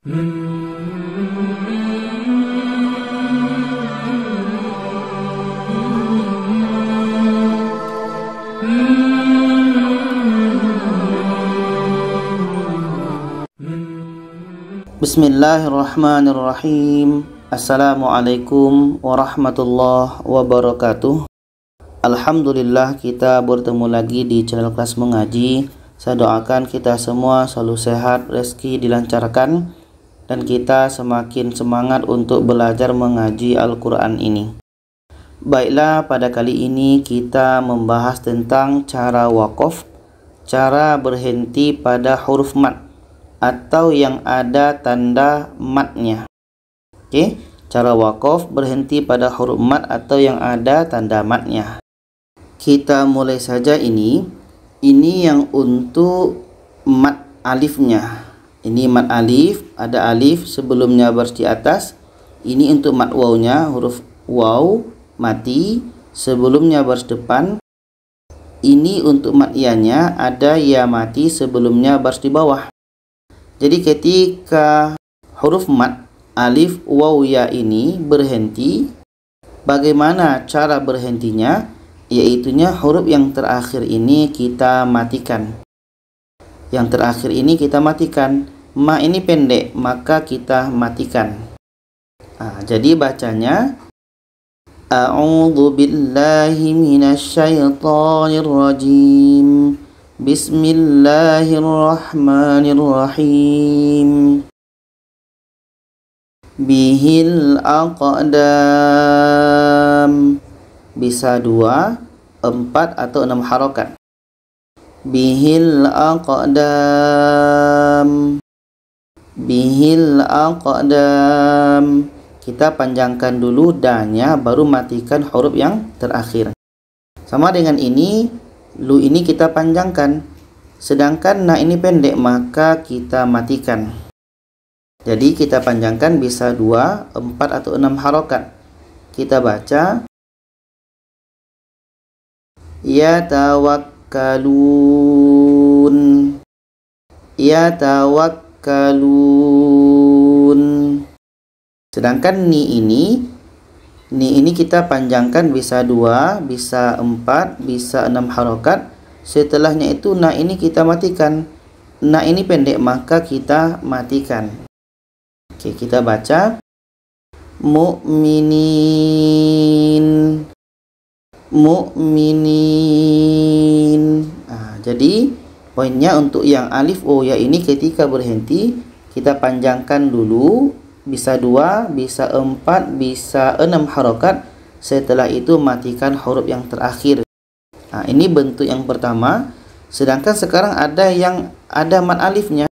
Bismillahirrahmanirrahim. Assalamualaikum warahmatullahi wabarakatuh. Alhamdulillah, kita bertemu lagi di channel Kelas Mengaji. Saya doakan kita semua selalu sehat, rezeki dilancarkan, dan kita semakin semangat untuk belajar mengaji Al-Quran ini. Baiklah, pada kali ini kita membahas tentang cara waqaf, cara berhenti pada huruf mat atau yang ada tanda matnya. Oke, cara waqaf berhenti pada huruf mat atau yang ada tanda matnya. Kita mulai saja ini yang untuk mat alifnya. Ini mat alif, ada alif sebelumnya baris di atas. Ini untuk mat wawnya, huruf waw mati sebelumnya baris depan. Ini untuk mat ianya, ada ya mati sebelumnya baris di bawah. Jadi ketika huruf mat alif waw ya ini berhenti, bagaimana cara berhentinya? Yaitunya huruf yang terakhir ini kita matikan. Yang terakhir ini kita matikan. Ma ini pendek, maka kita matikan. Jadi bacanya A'udzu billahi minasyaitonir rajim. Bismillahirrahmanirrahim. Bihil aqdam. Bisa 2, 4 atau 6 harokat. Bihil aqdam. Bihil aqdam. Kita panjangkan dulu danya, baru matikan huruf yang terakhir. Sama dengan ini, lu ini kita panjangkan. Sedangkan na ini pendek, maka kita matikan. Jadi kita panjangkan bisa 2, 4 atau 6 harokat. Kita baca yatawakkalun. Yatawakkalun. Sedangkan ni ini kita panjangkan bisa 2, bisa 4, bisa 6 harokat. Setelahnya itu na ini kita matikan. Na ini pendek, maka kita matikan. Oke, kita baca mu'minin. Mu'minin. Jadi poinnya untuk yang alif o ya ini ketika berhenti kita panjangkan dulu, bisa 2, bisa 4, bisa 6 harokat. Setelah itu matikan huruf yang terakhir. Ini bentuk yang pertama. Sedangkan sekarang ada yang ada mat alifnya.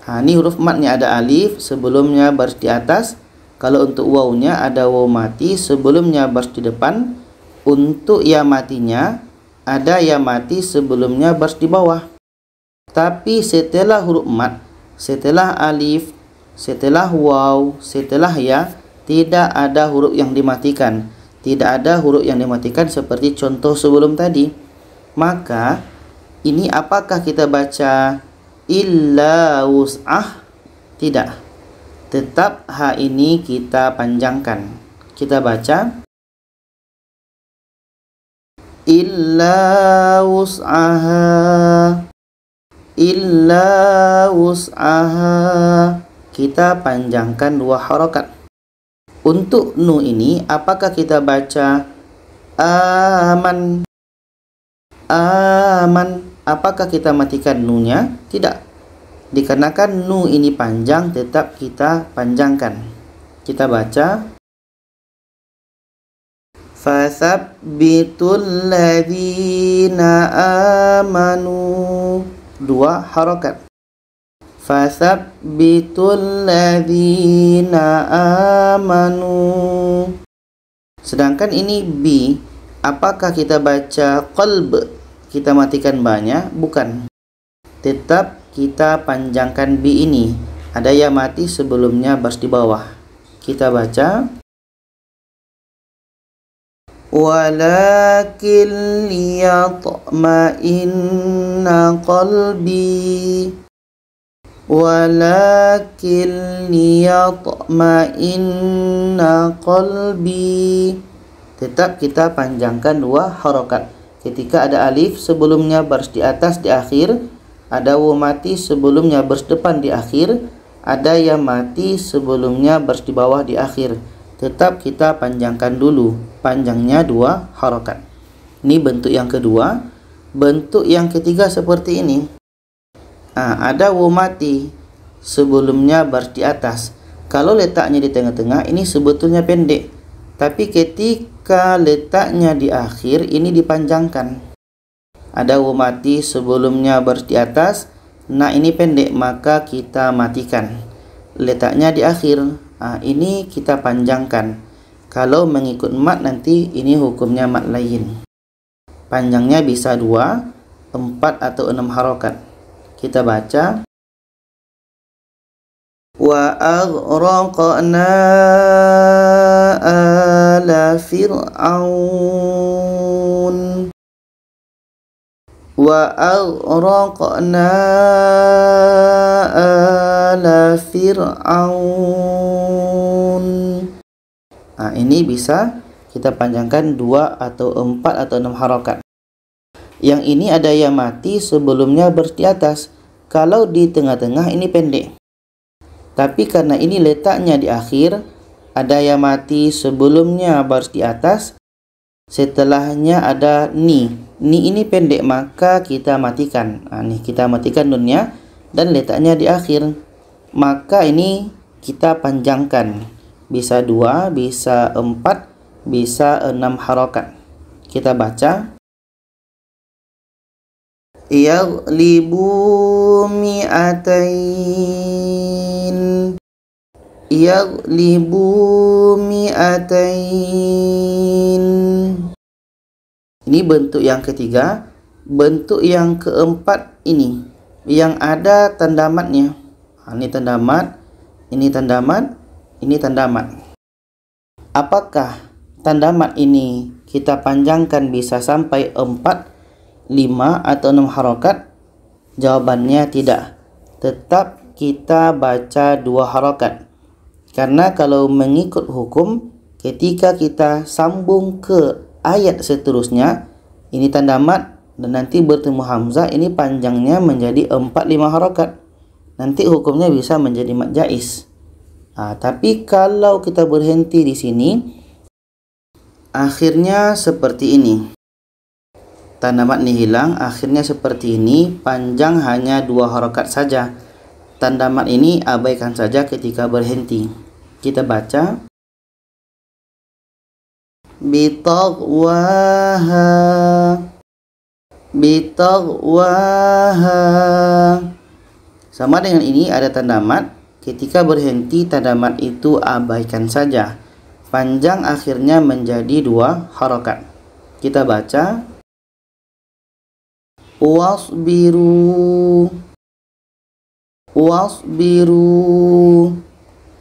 Ini huruf matnya ada alif sebelumnya baris di atas. Kalau untuk wawnya ada waw mati sebelumnya baris di depan. Untuk ya matinya ada ya mati sebelumnya baris di bawah. Tapi setelah huruf mat, setelah alif, setelah waw, setelah ya, tidak ada huruf yang dimatikan. Tidak ada huruf yang dimatikan seperti contoh sebelum tadi. Maka ini apakah kita baca illa wus'ah? Tidak. Tetap ha ini kita panjangkan. Kita baca illa wus'aha. Illa wus'aha. Kita panjangkan 2 harokat. Untuk nu ini apakah kita baca aman? Aman. Apakah kita matikan nunya? Tidak. Dikarenakan nu ini panjang, tetap kita panjangkan. Kita baca fasabbitul ladzina amanu. 2 harokat. Fasabbitul ladzina amanu. Sedangkan ini bi, apakah kita baca qalb? Kita matikan banyak? Bukan. Tetap kita panjangkan bi ini. Ada ya mati sebelumnya baris di bawah. Kita baca walakin liyatma'inna qalbi. walakin liyatma'inna qalbi. Tetap kita panjangkan dua harokat. Ketika ada alif sebelumnya baris di atas di akhir, ada waw mati sebelumnya baris depan di akhir, ada ya mati sebelumnya baris di bawah di akhir. Tetap kita panjangkan dulu, panjangnya dua harokat. Ini bentuk yang kedua. Bentuk yang ketiga seperti ini. Ada waw mati sebelumnya baris di atas. Kalau letaknya di tengah-tengah ini sebetulnya pendek, tapi ketika letaknya di akhir ini dipanjangkan. Ada waw mati sebelumnya baris di atas. Nah ini pendek, maka kita matikan. Letaknya di akhir. Ini kita panjangkan. Kalau mengikut mat nanti ini hukumnya mat lain. Panjangnya bisa 2, 4 atau 6 harokat. Kita baca. Wa aghraqna ala fir'aun. Wa aghraqna ala fir'aun. Ini bisa kita panjangkan 2 atau 4 atau 6 harokat. Yang ini ada ya mati sebelumnya baris di atas. Kalau di tengah-tengah ini pendek. Tapi karena ini letaknya di akhir, ada ya mati sebelumnya baris di atas, setelahnya ada ni. Ni ini pendek, maka kita matikan. Nih kita matikan nunnya dan letaknya di akhir. Maka ini kita panjangkan. Bisa 2, bisa 4, bisa 6 harokat. Kita baca. Yaghlibu mi'atain. Yaghlibu mi'atain. Ini bentuk yang ketiga. Bentuk yang keempat ini yang ada tanda matnya. Ini tanda mat, ini tanda mat, ini tanda mat. Apakah tanda mat ini kita panjangkan bisa sampai 4, 5 atau 6 harokat? Jawabannya tidak. Tetap kita baca 2 harokat. Karena kalau mengikut hukum, ketika kita sambung ke ayat seterusnya, ini tanda mat dan nanti bertemu hamzah, ini panjangnya menjadi 4, 5 harokat. Nanti hukumnya bisa menjadi mat jaiz. Tapi kalau kita berhenti di sini, akhirnya seperti ini. Tanda mat ini hilang, akhirnya seperti ini, panjang hanya 2 harokat saja. Tanda mat ini abaikan saja ketika berhenti. Kita baca. Bitagwaha. Bitagwaha. Sama dengan ini ada tanda mat. Ketika berhenti tanda mat itu abaikan saja. Panjang akhirnya menjadi 2 harokat. Kita baca. Wasbiru. Wasbiru.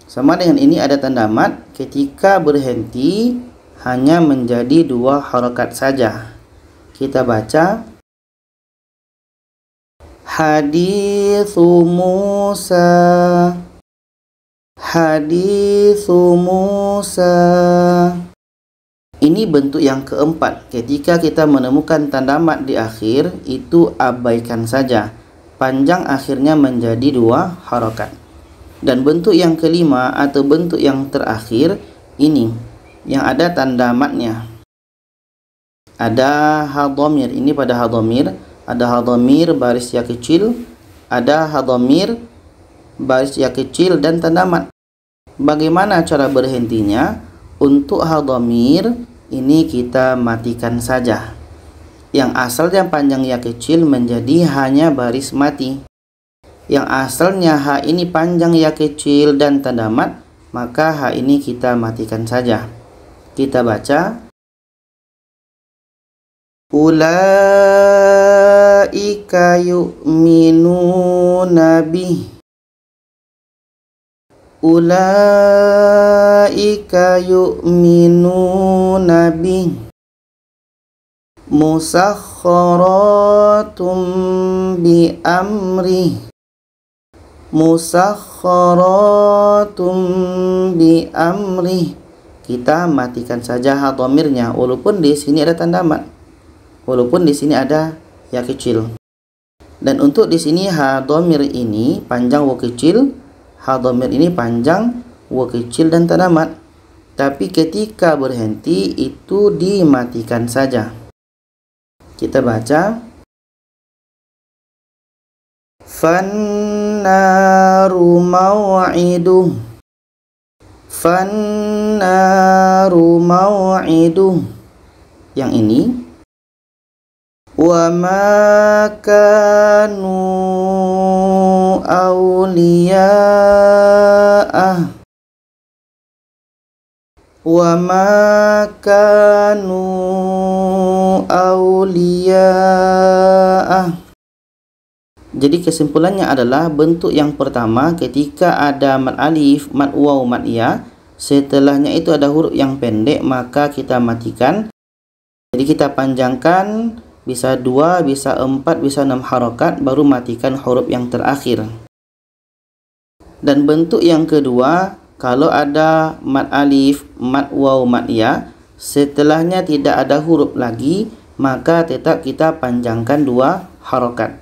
Sama dengan ini ada tanda mat. Ketika berhenti hanya menjadi 2 harokat saja. Kita baca. Hadithu Musa. Hadithu Musa. Ini bentuk yang keempat. Ketika kita menemukan tanda mat di akhir, itu abaikan saja. Panjang akhirnya menjadi 2 harokat. Dan bentuk yang kelima atau bentuk yang terakhir, ini yang ada tanda matnya. Ada hadhamir. Ini pada hadhamir. Ada hadhamir baris ya kecil. Ada hadhamir baris ya kecil dan tanda mat. Bagaimana cara berhentinya? Untuk hadhamir ini kita matikan saja. Yang asalnya panjang ya kecil menjadi hanya baris mati. Yang asalnya ha ini panjang ya kecil dan tanda mat, maka ha ini kita matikan saja. Kita baca. Ulaika yu'minuna bih. Ulaika yu'minuna bih. Musakhkharatum bi amrih. musakhkharatum bi amrih. Kita matikan saja ha dhamirnya, walaupun di sini ada tanda mat, walaupun di sini ada ya kecil. Dan untuk di sini ha dhamir ini panjang wa kecil, ha dhamir ini panjang wa kecil dan tanda mat. Tapi ketika berhenti itu dimatikan saja. Kita baca fannaru maw'iduh, fannaru maw'iduh. Yang ini wa ma kanu awliya'ah, wa ma kanu awliya'ah. Jadi kesimpulannya adalah bentuk yang pertama ketika ada mat alif, mat waw, mat ya, setelahnya itu ada huruf yang pendek, maka kita matikan. Jadi kita panjangkan bisa 2, bisa 4, bisa 6 harokat, baru matikan huruf yang terakhir. Dan bentuk yang kedua, kalau ada mat alif, mat waw, mat ya, setelahnya tidak ada huruf lagi, maka tetap kita panjangkan 2 harokat.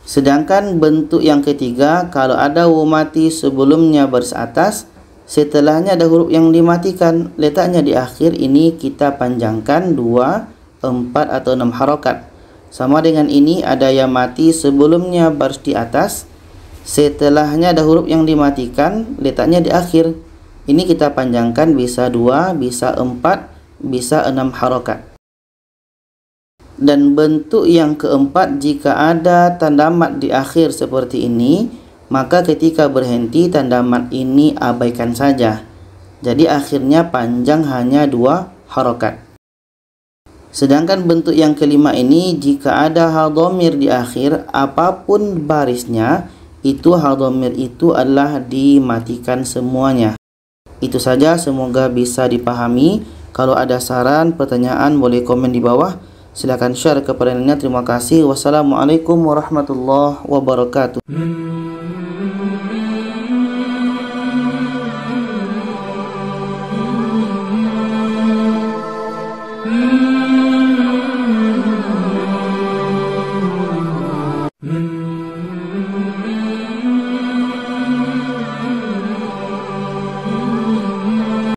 Sedangkan bentuk yang ketiga, kalau ada waw mati sebelumnya baris atas, setelahnya ada huruf yang dimatikan, letaknya di akhir, ini kita panjangkan 2, 4 atau 6 harokat. Sama dengan ini, ada ya mati sebelumnya baris di atas, setelahnya ada huruf yang dimatikan, letaknya di akhir. Ini kita panjangkan bisa 2, bisa 4, bisa 6 harokat. Dan bentuk yang keempat, jika ada tanda mat di akhir seperti ini, maka ketika berhenti tanda mat ini abaikan saja. Jadi akhirnya panjang hanya 2 harokat. Sedangkan bentuk yang kelima ini, jika ada ha dhamir di akhir, apapun barisnya, itu ha dhamir itu adalah dimatikan semuanya. Itu saja, semoga bisa dipahami. Kalau ada saran, pertanyaan, boleh komen di bawah. Silakan share kepada lainnya. Terima kasih. Wassalamualaikum warahmatullahi wabarakatuh.